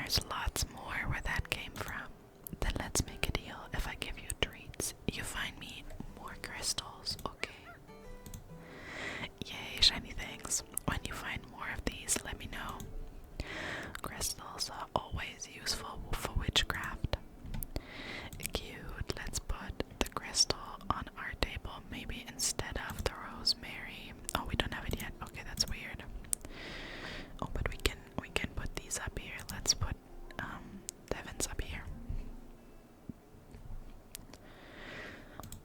there's lots more where that came from. Then let's make a deal. If I give you treats, you find me more crystals, okay? Yay, shiny things. When you find more of these, let me know. Crystals are always useful for witchcraft. Cute. Let's put the crystal on our table, maybe instead of the rosemary. Oh, we don't have it yet. Okay, that's weird. Oh, but we can put these up here. Let's put Devon's up here.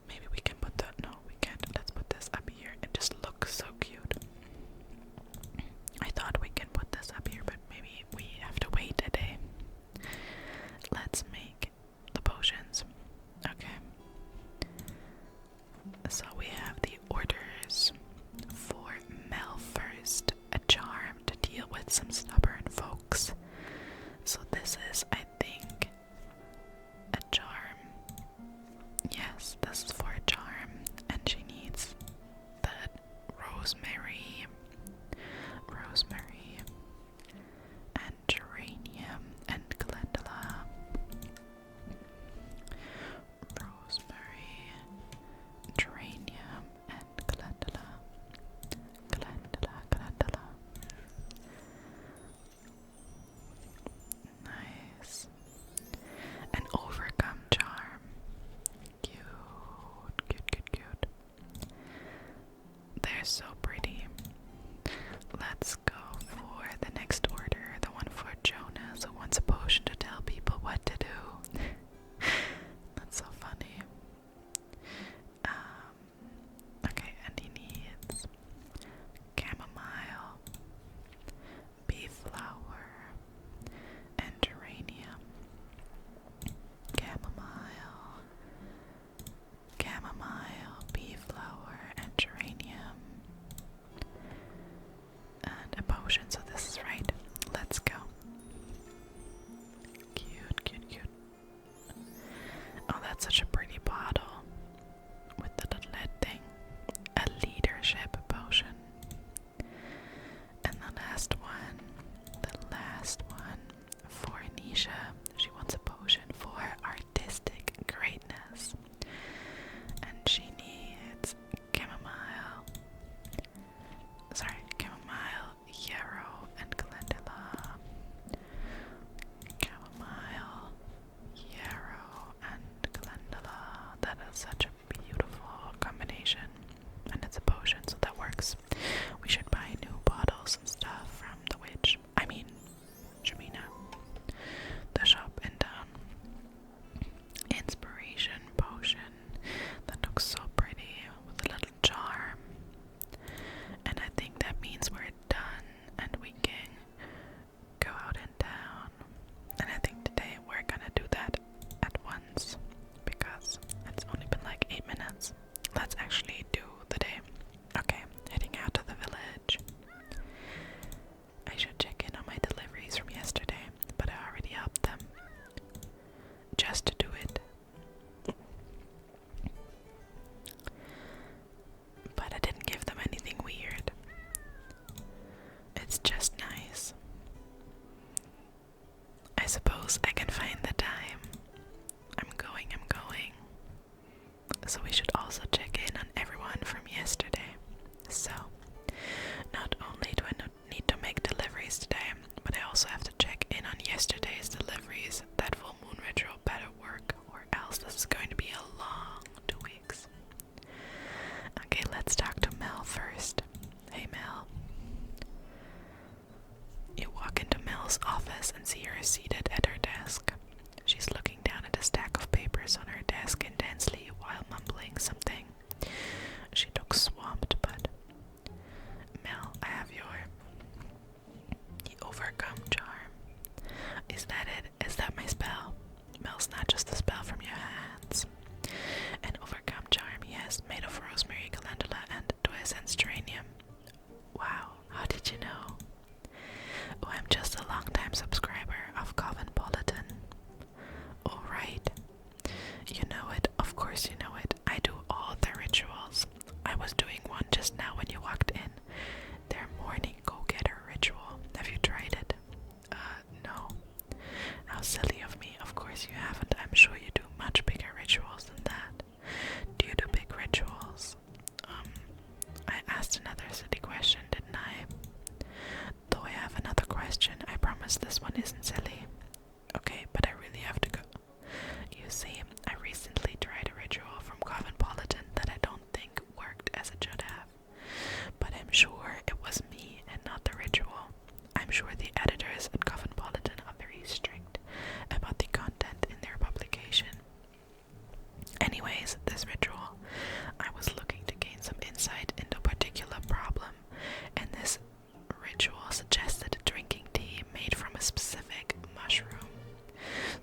Maybe we can put that. No, we can't. Let's put this up here. It just looks so cute. I thought we can put this up here, but maybe we have to wait a day. Let's make the potions. Okay. So we have the orders for Mel first, a charm to deal with some stubborn folks. So this is, I think, a charm. Yes, this is for a charm, and she needs the rosemary, and geranium, and calendula. Rosemary, geranium, and calendula. Nice. An overcome charm. Cute. They're so pretty. Let's go for the next order, the one for Jonas, who wants a potion to tell people what to do. That's so funny. Okay, and he needs chamomile, bee flower, and geranium. Chamomile, bee flower, and geranium. And a potion, so this is right. Let's go. Cute. Oh, that's such a pretty bottle with the little head thing. A leadership potion. And the last one for Anisha. She wants a potion for artistic greatness. And she needs chamomile, yarrow, and calendula. Chamomile, yarrow, and calendula. That is such a beautiful combination. And it's a potion, so that works. We should buy new bottles and stuff from the witch. I mean, Jamina. The shop in town. Inspiration potion. That looks so pretty with a little charm. And I think that means we're done and we can go out in town. And I think today we're gonna do that at once because it's only been like 8 minutes. Let's actually do the day. Okay, heading out to the village. I should check in on my deliveries from yesterday, but I already upped them. Just to do it. But I didn't give them anything weird. It's just nice. I suppose I can find the time. I'm going. So we should also check in on everyone from yesterday. So, not only do I need to make deliveries today, but I also have to check in on yesterday's deliveries. That full moon ritual better work, or else this is going to be a long 2 weeks. Okay, let's talk to Mel first. Hey Mel. You walk into Mel's office and see her seated at her desk. She's looking down at a stack of papers on her desk intensely while mumbling something. She looks swamped, but Mel, I have the overcome charm. Is that it? Is that my spell? Mel's not just a spell from your hands. An overcome charm, yes, made of rosemary, calendula, and Duescent geranium. Wow, how did you know? Oh, I'm just a long-time subscriber of Coven How silly of me. Of course you haven't. I'm sure you do much bigger rituals than that. Do you do big rituals? I asked another silly question, didn't I? Though I have another question. I promise this one isn't silly. Okay, but I really have to go. You see, I recently tried a ritual from Cosmopolitan that I don't think worked as it should have. But I'm sure it was me and not the ritual. I'm sure the editors at Cosmopolitan are very strict about the content in their publication. Anyways, this ritual, I was looking to gain some insight into a particular problem, and this ritual suggested drinking tea made from a specific mushroom.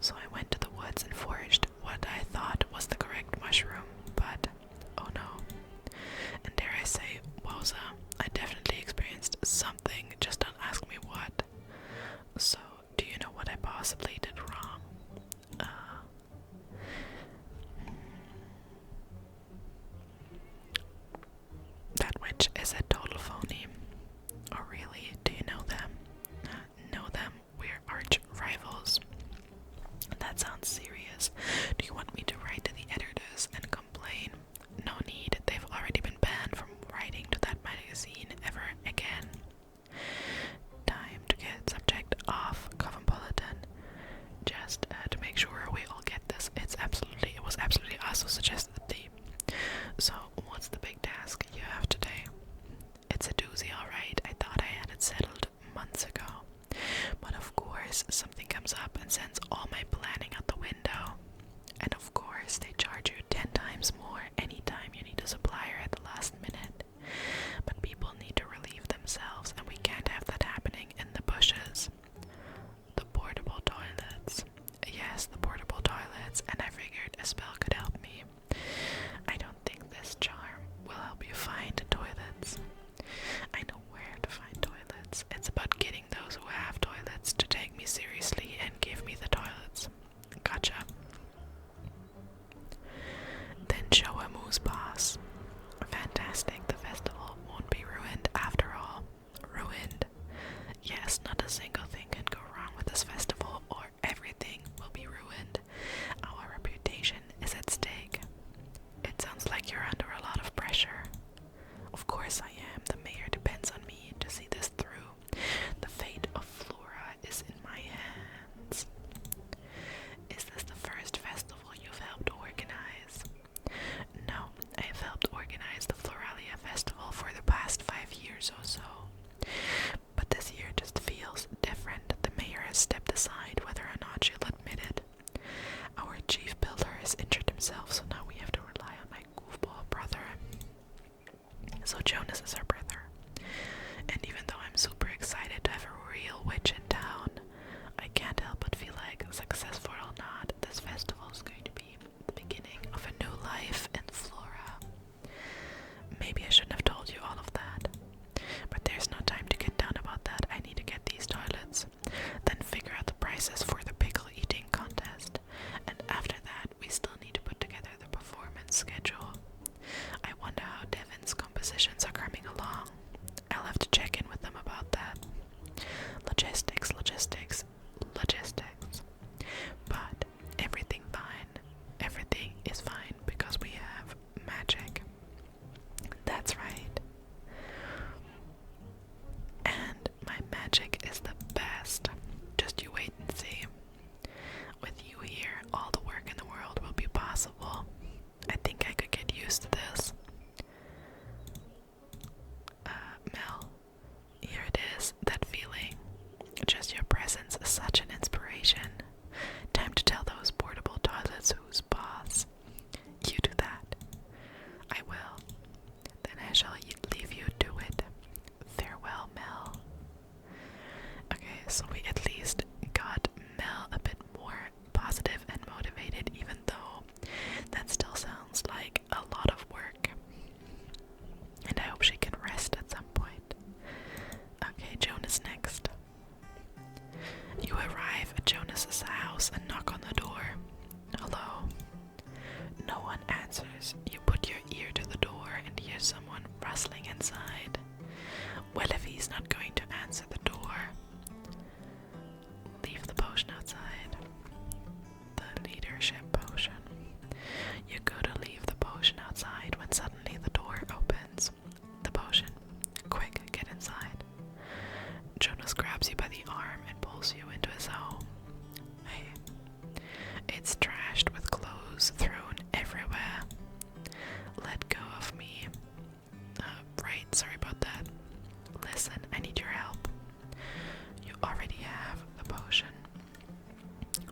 So I went to the woods and foraged what I thought was the correct mushroom, but oh no. And dare I say, wowza, I definitely experienced something, just don't ask me what. So, do you know what I possibly did wrong? That witch is a total phony. Oh really? Do you know them? Know them? We're arch rivals. That sounds serious. Do you want me to write to the editors and complain? No need. They've already been banned from writing to that magazine ever again. Time to get subject off Cosmopolitan. Just to make sure we all get this. It was absolutely us who suggested the tea. So, what's the big task you have today? It's a doozy, alright. I thought I had it settled months ago. But of course, something comes up and sends all my planning out the window. And of course, they charge you 10 times more anytime you need a supplier at the last minute. But people need to relieve themselves, and we can't have that happening in the bushes. The portable toilets. Yes, the portable toilets, and I figured a spell could help me. I don't think this charm will help you find toilets. I know where to find toilets. It's about getting those who have toilets to take me seriously and give me the toilets. Gotcha. Then show a moose boss. Fantastic, the festival won't be ruined after all. Ruined? Yes, not a single thing can go wrong with this festival, or everything will be ruined. Our reputation is at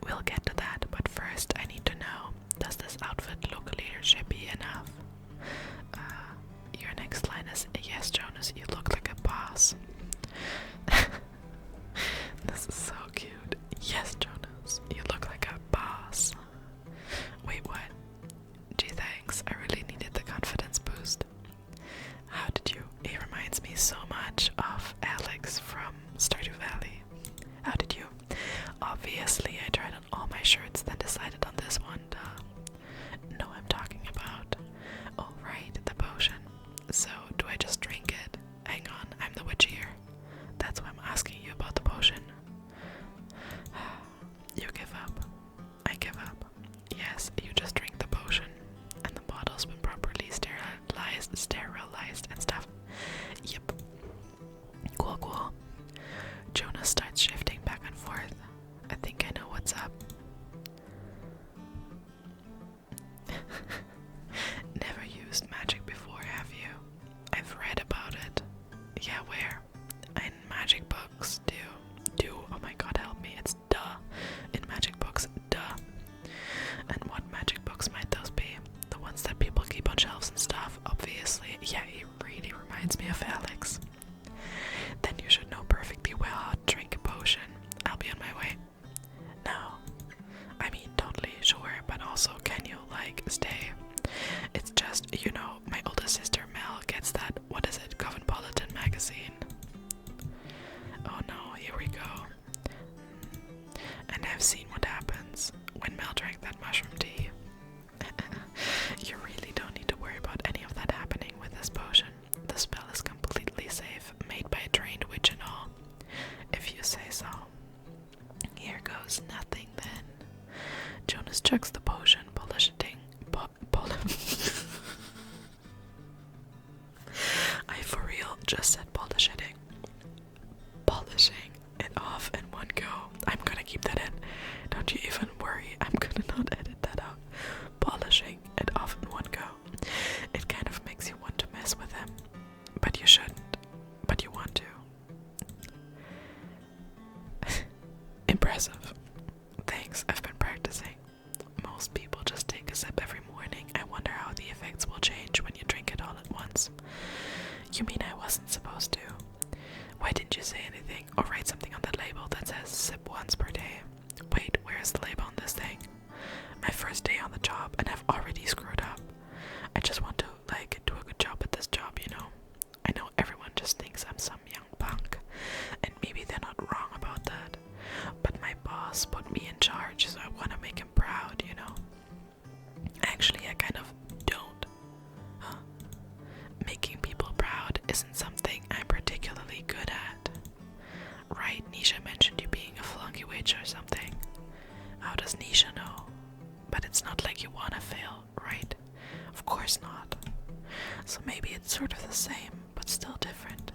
We'll get to that, but first I need to know, does this outfit look leadershipy enough? Your next line is, yes, Jonas, you look like a boss. This is so cute. Yes, Jonas, you look like a boss. Wait, what? Gee, thanks. I really needed the confidence boost. How did you? He reminds me so much of Alex from Stardew Valley. How did you? Obviously, I tried on all my shirts, then decided on this one. No, I'm talking about. Oh, right, the potion. So, do I just drink it? Hang on, I'm the witch here. That's why I'm asking you about the potion. You give up. I give up. Yes, you just drink the potion. And the bottle's been properly sterilized and stuff. Yep. Cool, cool. Jonas starts shifting back and forth. I think I know what's up. Never used magic before, have you? I've read about it. Yeah, where? In magic books. Oh my god, help me. It's duh. In magic books, duh. And what magic books might those be? The ones that people keep on shelves and stuff, obviously. Yeah, he really reminds me of Alex. Then you should know perfectly well how to drink a potion. I'll be on my way. No. I mean, totally, sure, but also, can you, like, stay? It's just, you know, my older sister Mel gets that, what is it, Cosmopolitan magazine. Oh no, here we go. And I've seen what happens when Mel drank that mushroom tea. You really don't need to worry about any of that happening with this potion. The spell is completely safe, made by a trained witch and all. If you say so. Here goes nothing then. Jonas chugs the potion, polishing. I for real just said polishing it off in one go. I'm gonna keep that in. Don't you even worry, I'm gonna not edit that out. Polishing it off in one go. It kind of makes you want to mess with him. But you shouldn't. But you want to. Impressive. Thanks, I've been practicing. Most people just take a sip every morning. I wonder how the effects will change when you drink it all at once. You mean I wasn't supposed to? Why didn't you say anything or write something on the label that says sip once per day? Wait, where's the label on this thing? My first day on the job and I've already screwed up. I just want to, like, do a good job at this job, you know? I know everyone just thinks I'm some young punk, and maybe they're not wrong about that. But my boss put me in charge, so I want to make him proud, you know? Actually, I kind of don't. Huh? Making people proud isn't something I'm particularly good at. Right, Nisha mentioned you being a flunky witch or something. How does Nisha know? But it's not like you wanna fail, right? Of course not. So maybe it's sort of the same, but still different.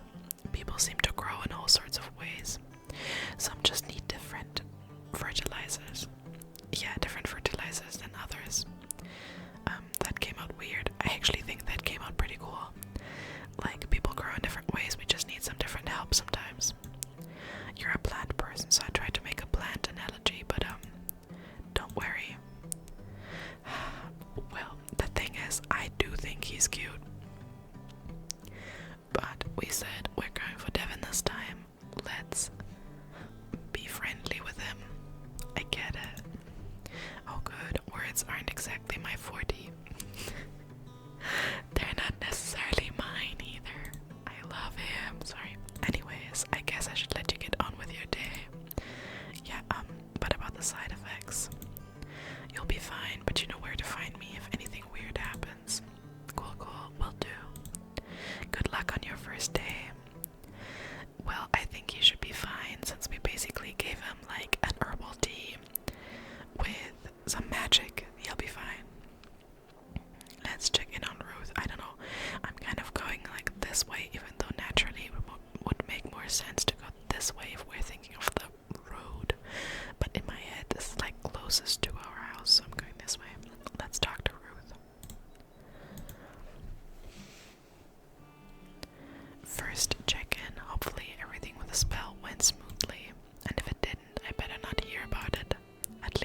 People seem to grow in all sorts of ways. Some just need different fertilizers. Yeah, different fertilizers than others. That came out weird. I actually think that came out pretty cool. Like, people grow in different ways, we just need some different help sometimes. You're a plant person, so I tried to make a plant analogy, but don't worry. Well, the thing is, I do think he's cute. But we said we're going for Devin this time. Let's be friendly with him. I get it. Oh good, words aren't exactly my forte. They're not necessarily mine either. I love him. Sorry. Anyways, I guess I should let you get on with your day. Yeah, but about the side effects. You'll be fine, but you know where to find me if anything weird happens. Cool, will do. Good luck on your first day. Well, I think he should be fine since we basically gave him like an herbal tea with some magic. He'll be fine. Let's check in on Ruth. I don't know. I'm kind of going like this way, even though naturally it would make more sense to go this way if we're thinking of the road. But in my head, this is like closest to our house, so I'm going this way. Let's talk to Ruth. First, check in. Hopefully everything with the spell went smoothly. And if it didn't, I better not hear about it. At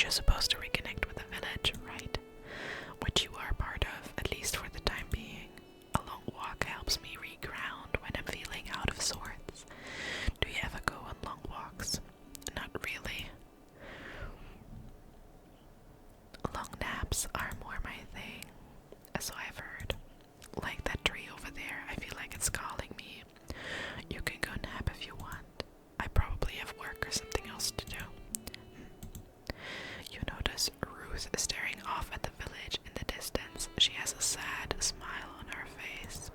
you're supposed to reconnect with the village, right? Which you are part of, at least for the time being. A long walk helps me reground when I'm feeling out of sorts. Do you ever go on long walks? Not really. Long naps are more my thing, so I've heard. Like that tree over there, I feel like it's calling me. You can go nap if you want. I probably have work or something else to do. You notice Ruth is staring off at the village in the distance. She has a sad smile on her face.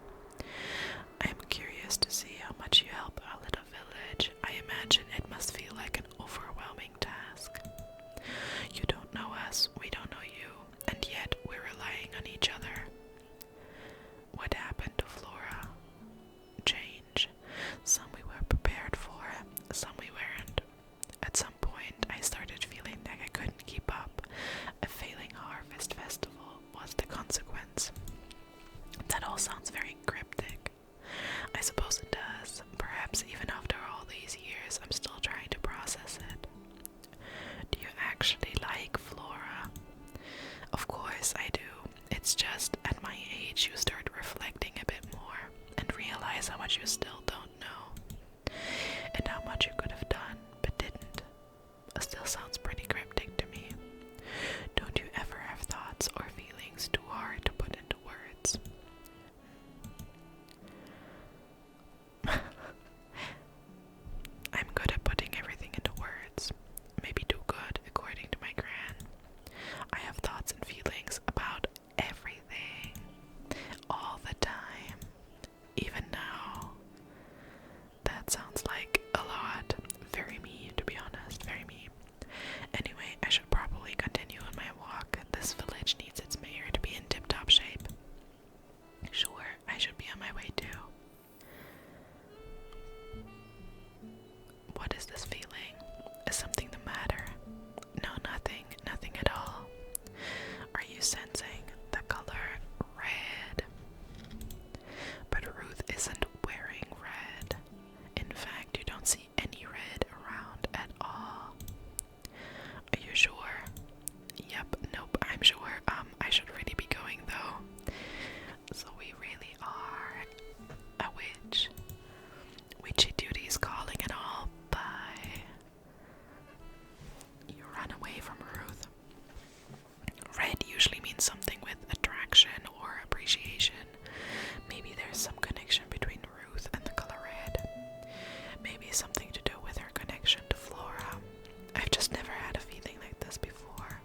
I am curious to see how much you help our little village. I imagine it must feel like an overwhelming task. You don't know us, we don't know you, and yet we're relying on each other. What happened to Flora? Change. Some we were prepared for, some we weren't. At some point, I started feeling like I couldn't keep up. A failing harvest festival was the consequence. That all sounds very cryptic. I suppose it does. Perhaps even after all these years, I'm still trying to process it. Do you actually like Flora? Of course I do. It's just, at my age, you start reflecting a bit more and realize how much you still don't know. And how much you could have done, but didn't. It still sounds pretty cryptic to me. Don't you ever have thoughts or feelings too hard to put into words? I'm good at putting everything into words. Maybe too good, according to my gran. I have thoughts and feelings about everything. All the time. Even now. That sounds like a lot. Very me, to be honest. Very me. Anyway, I should probably continue on my walk. This village needs its mayor to be in tip-top shape. Sure, I should be on my way too. What is this feeling? Is something the matter? No, nothing. Nothing at all. Are you sensing the color red? But Ruth isn't wearing red. In fact, you don't see any red around at all. Are you sure? Yep, nope, I'm sure. I should really be going though. So we really are a witch. Witchy duty's calling and all. Bye. You run away from Ruth. Red usually means something with attraction or appreciation. Maybe there's some connection between Ruth and the color red. Maybe something to do with her connection to Flora. I've just never had a feeling like this before.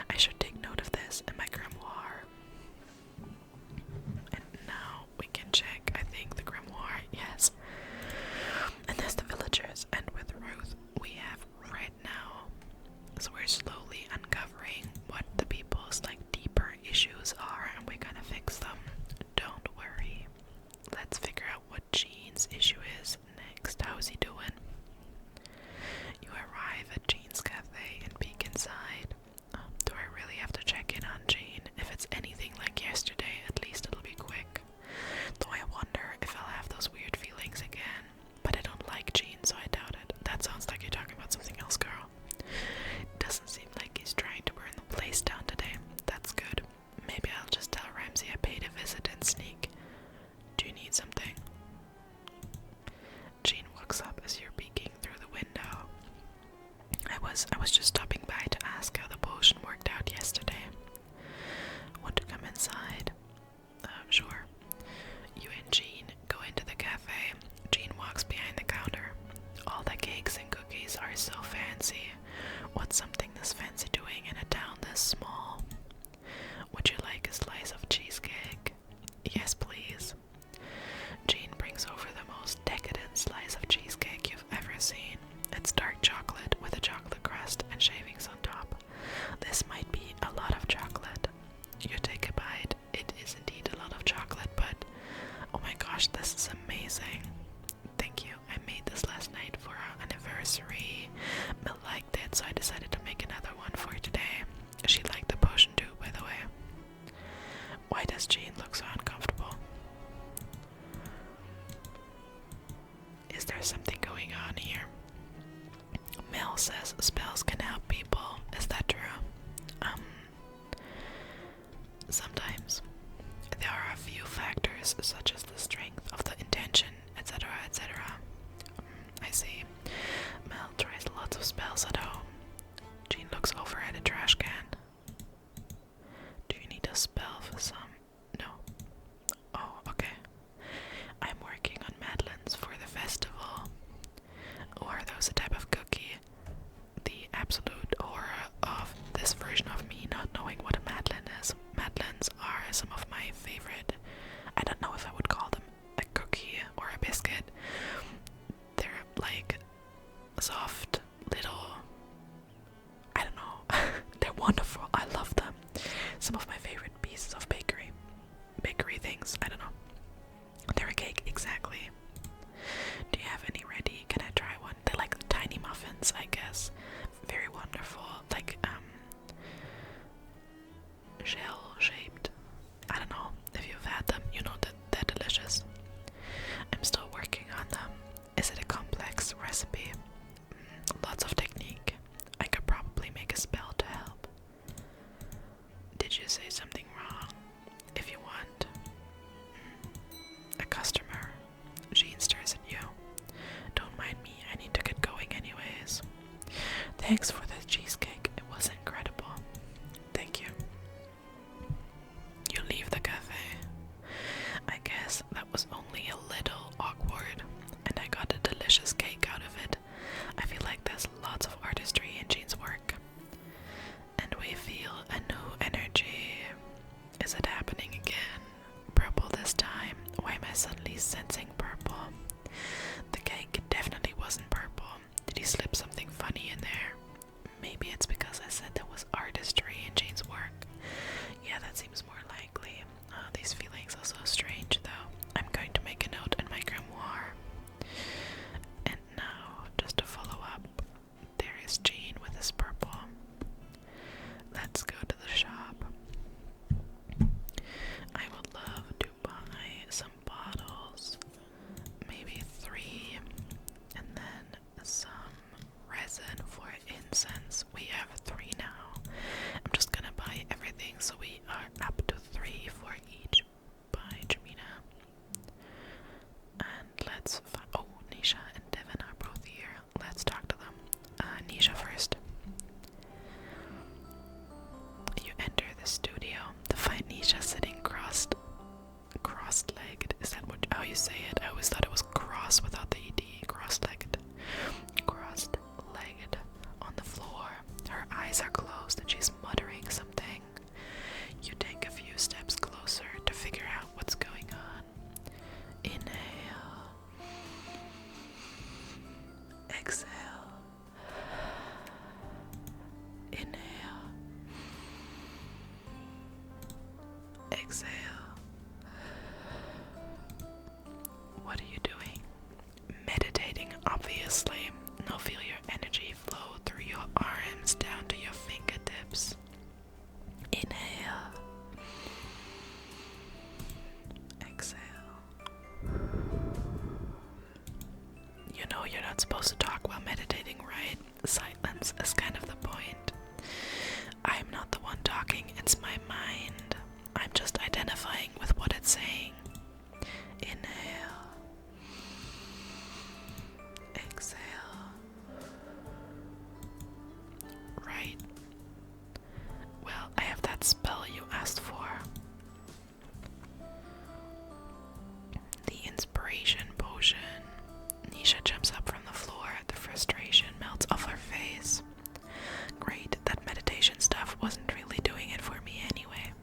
I should take note of this in my grimoire. And now we can check, I think, the grimoire. Yes. And there's the villagers, and with Ruth, we have red now. So we're slowly uncovering what the people's deeper issues are, and we're gonna fix them. Don't worry. Let's figure out what Jean's issue is next. How's he doing? You arrive at Jean's cafe and peek inside. Do I really have to check in on Jean? If it's anything like yesterday, at least it'll be quick. Though I wonder if I'll have those weird feelings again. But I don't like Jean, so I doubt it. That sounds like you're talking about something else, girl. Doesn't seem like he's trying to burn the place down today. That's good. Maybe I'll just tell Ramsay I paid a visit and sneak. Do you need something? Jean walks up as you're peeking through the window. Sometimes there are a few factors, such as the strength of the intention, etc., etc. I see. Mel tries lots of spells at home. Jean looks over at a trash can. Do you need a spell for some? No. Oh, okay. I'm working on Madeleines for the festival. Or are those a type of cookie? The absolute horror of this version of me not knowing what a Madeleine is. Madeleines are some of my favorite. I don't know if I would call them a cookie or a biscuit. They're like soft little, I don't know. They're wonderful. I love them. Some of my favorite pieces of bakery things. I don't know. They're a cake, exactly. Do you have any ready? Can I try one? They're like tiny muffins, I guess. Very wonderful. Like shell shaped. I don't know if you've had them. You know that they're delicious. I'm still working on them. Is it a complex recipe? Lots of technique. I could probably make a spell to help. Did you say something wrong? If you want. A customer. Jean stares at you. Don't mind me, I need to get going anyways. Thanks for the cheesecake, it was incredible. Thank you. You leave the cafe. I guess that was only a little awkward, and I got a delicious cake out of it. I feel like there's lots of artistry in Jean's work. And we feel a new energy. Is it happening again? Purple this time? Why am I suddenly sensing purple? The cake definitely wasn't purple. Did he slip something funny in there? Maybe it's because I said there was artistry in Jean's work. Yeah, that seems more likely. These feelings are so strange, though. I'm going to make a note in my grimoire. And now, just to follow up, there is Jean with his purple. Let's go to the shop. I would love to buy some bottles, maybe 3, and then some resin for incense. We have 3 now. I'm just gonna buy everything so we are up to 3 for each by Jamina. And let's find. Oh, Nisha and Devin are both here. Let's talk to them. Nisha first. You enter the studio to find Nisha sitting cross-legged. Is that how you say it? I always thought it was cross without the ed. Cross-legged. Cross-legged on the floor. Her eyes are closed and she's muttering something. You take a few steps closer to figure out what's going on. Inhale. Exhale. Inhale. Exhale. What are you doing? Meditating, obviously. Now feel your energy flow through your arms down to your fingertips. Inhale. Exhale. You know you're not supposed to talk while meditating, right? Silence is kind of the point. I'm not the one talking, it's my mind. I'm just identifying with what it's saying. Inhale. Exhale. Right. Well, I have that spell you asked for. The inspiration potion. Nisha jumps up from the floor. The frustration melts off her face. Great, that meditation stuff wasn't really doing it for me anyway.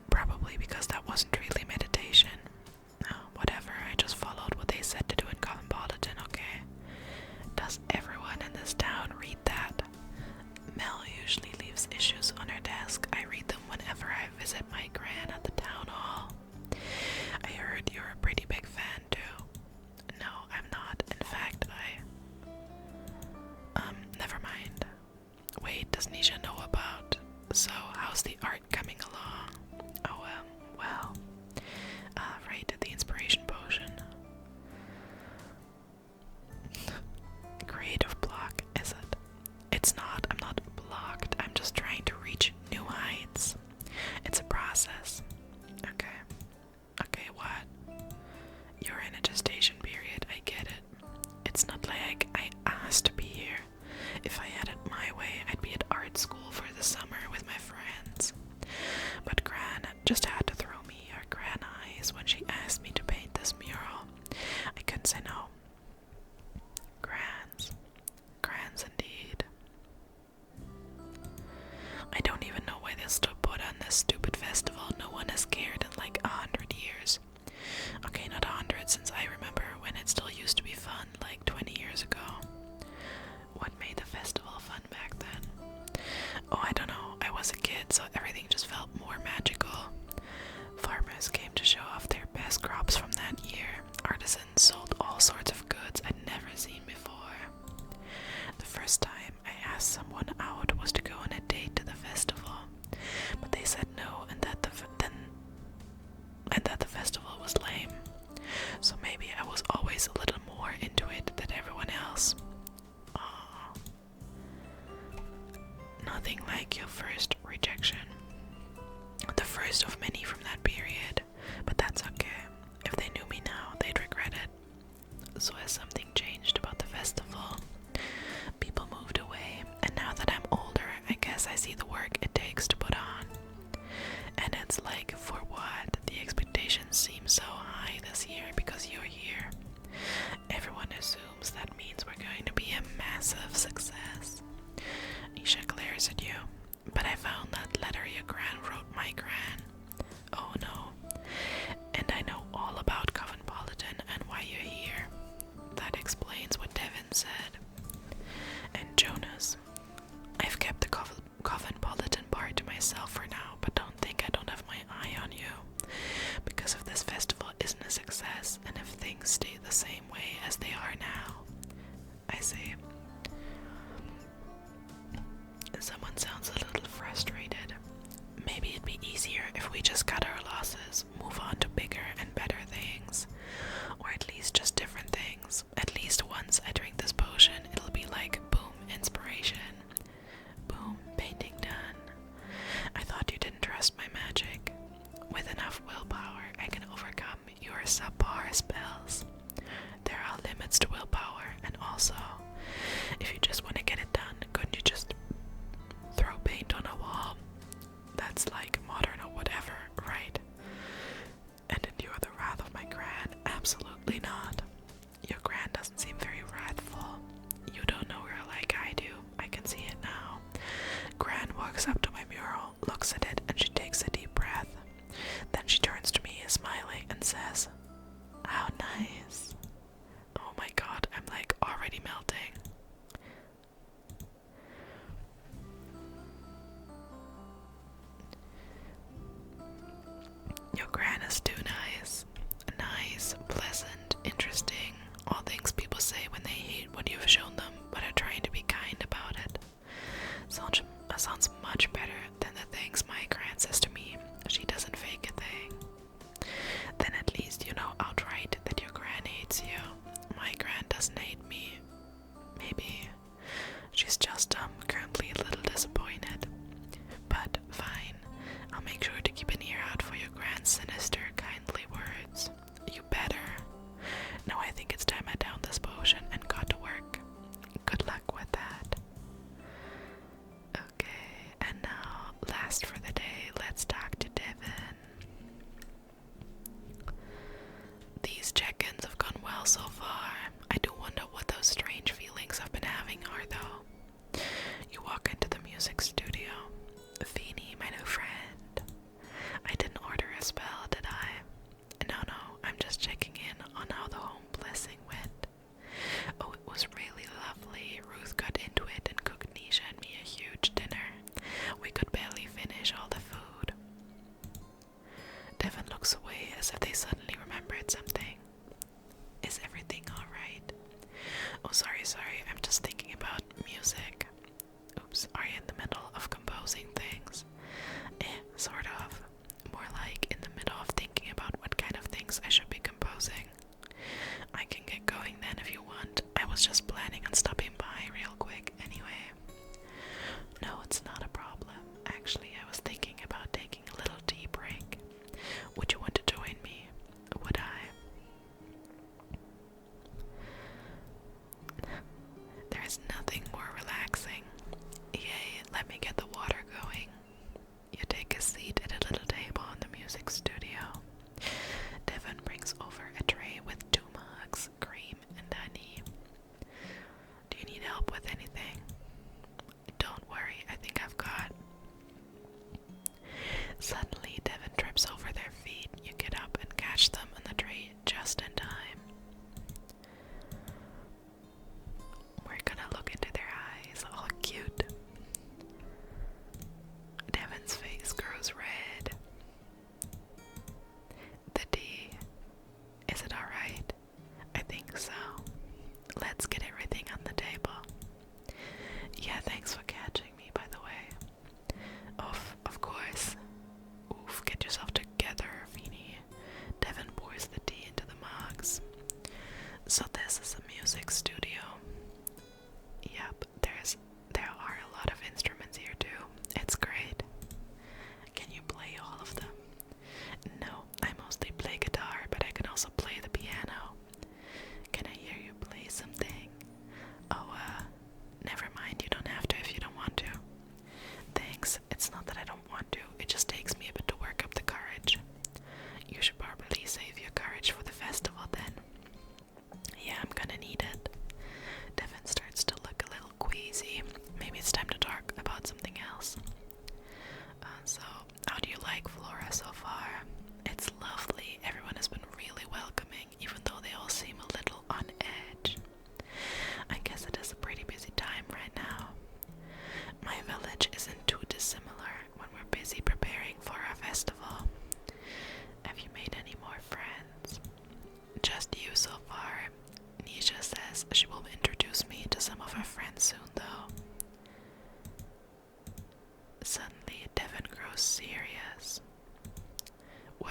Probably because that wasn't really meditation. Whatever, I just followed what they said to do in Cosmopolitan, okay? Does everyone in this town read that? Mel usually leaves issues on her desk. I read them whenever I visit my gran at the town hall. I heard you're a pretty big fan too. No, I'm not. In fact, never mind. Wait, does Nisha know about? So, how's the art coming along? Oh, well. Right, the inspiration potion. Creative block, is it? It's not. I'm not blocked. I'm just trying to reach new heights. It's a I don't even know why they still put on this stupid festival. No one has cared in like 100 years. Okay, not 100, since I remember when it still used to be fun, like 20 years ago. What made the festival fun back then? Oh, I don't know. I was a kid, so everything just felt more magical. Farmers came to show off their best crops from that year. Artisans sold all sorts of goods I'd never seen before. The first time I asked someone out was to go on a date to the festival, but they said no, and that the festival was lame. So maybe I was always a little more into it than everyone else. Aww. Nothing like your first rejection. The first of many from that period, but that's okay. If they knew me now, they'd regret it. So has something changed about the festival? People moved away, and now that I'm older, I guess I see the work it takes to put on. And it's like, for what? The expectations seem so high this year because you're here. Everyone assumes that means we're going to be a massive success. Nisha glares at you. But I found that letter your gran wrote my gran. Oh no. And I know all about Cosmopolitan and why you're here. That explains what Devin said. And Jonas. I've kept the Cosmopolitan part to myself for now, but don't think I don't have my eye on you. Because if this festival isn't a success, and if things stay the same way as they are now, I say. Someone sounds a little frustrated. Maybe it'd be easier if we just cut our losses, move on to bigger and better things. Or at least just different things. At least once I drink this potion, it'll be like, boom, inspiration. Boom, painting done. I thought you didn't trust my magic. With enough willpower, I can overcome your subpar spells. There are limits to willpower, and also, if you just want to get it done, couldn't you just throw paint on a wall? That's like modern or whatever, right? And endure the wrath of my gran? Absolutely not. Your gran doesn't seem very wrathful. You don't know her like I do. I can see it now. Gran walks up to my mural, looks at it, and she takes a deep breath. Then she turns to me, smiling, and says, "How nice." Oh my god, I'm like already melting. Your gran is too nice. Nice, pleasant, interesting. All things people say when they hate what you've shown them, but are trying to be kind about it. Sounds much better than the things my gran says to me. She doesn't fake a thing. Then at least you know outright that your gran hates you. My gran doesn't hate me. Maybe. She's just currently a little disappointed. But fine. I'll make sure to keep an ear out for your grand's sinister, kindly words. You better. Now I think it's time I downed this potion and got to work. Good luck with that. Okay, and now, last for the day, let's talk to Devin. These check-ins have gone well so far. I do wonder what those strange feelings I've been having are, though. You walk into the music studio. Feeny, my new friend. I didn't order a spell, did I? No, I'm just checking in on how the home blessing went. Oh, it was really lovely. Ruth got into it and cooked Nisha and me a huge dinner. We could barely finish all the food. Devin looks away as if they suddenly remembered something. Is everything alright? Oh, sorry, I'm just thinking about music. Oops, are you in the middle of composing things? Sort of. More like in the middle of thinking about what kind of things I should be composing. I can get going then if you want. I was just planning on stopping by real quick anyway. No, it's not a problem. Actually, I was thinking about taking a little tea break. Would you want to join me? Would I? There is nothing more relaxing. Yay, let me get the water going. You take a seat at a little table in the music studio. Devin brings over a tray with 2 mugs, cream, and honey. Do you need help with anything? Don't worry, I think I've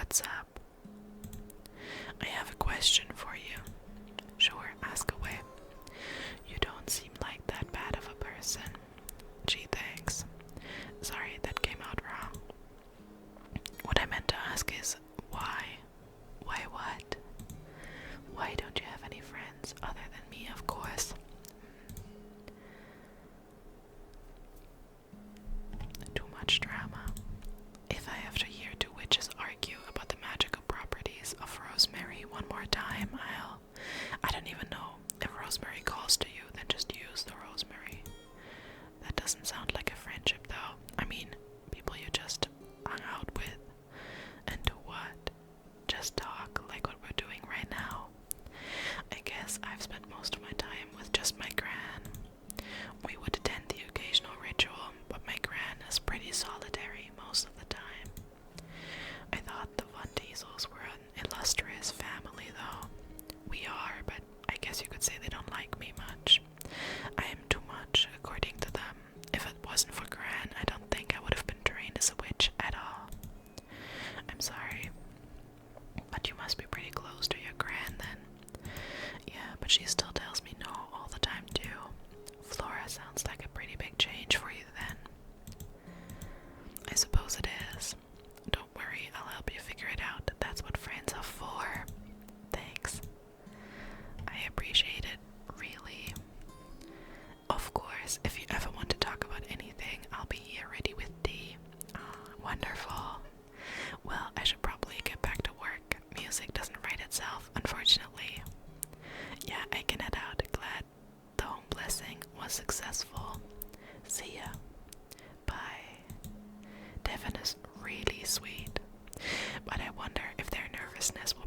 What's up? I have a question for you. Sure, ask away. You don't seem like that bad of a person. Gee, thanks. Sorry, that came out wrong. What I meant to ask is, why? Why what? Why don't you have any friends other than me, of course? Too much drama. If I have to hear two witches argue about the magical properties of rosemary one more time, I don't even know. If rosemary calls to you, then just use the rosemary. That doesn't sound like a friendship, though. I mean, people you just hung out with. And do what? Just talk like what we're doing right now. I guess I've spent most of my time with just my gran. We would attend the occasional ritual, but my gran is pretty solitary most of the time. I thought the Von Diesels were an illustrious family, though. We are, but I guess you could say they don't like me much. I am too much, according to them. If it wasn't for Gran, I don't think I would have been trained as a witch at all. I'm sorry, but you must be pretty close to your Gran then. Yeah, but she still tells me no all the time too. Flora sounds like a pretty big change for you then. I suppose it is. Don't worry, I'll help you figure it out. That's what friends are for. Thanks. I appreciate it, really. Of course, if you ever want to talk about anything, I'll be here ready with tea. Wonderful. Well, I should probably get back to work. Music doesn't write itself, unfortunately. Yeah, I can head out. Glad the home blessing was successful. See ya. Bye. Devin is really sweet, but I wonder if their nervousness will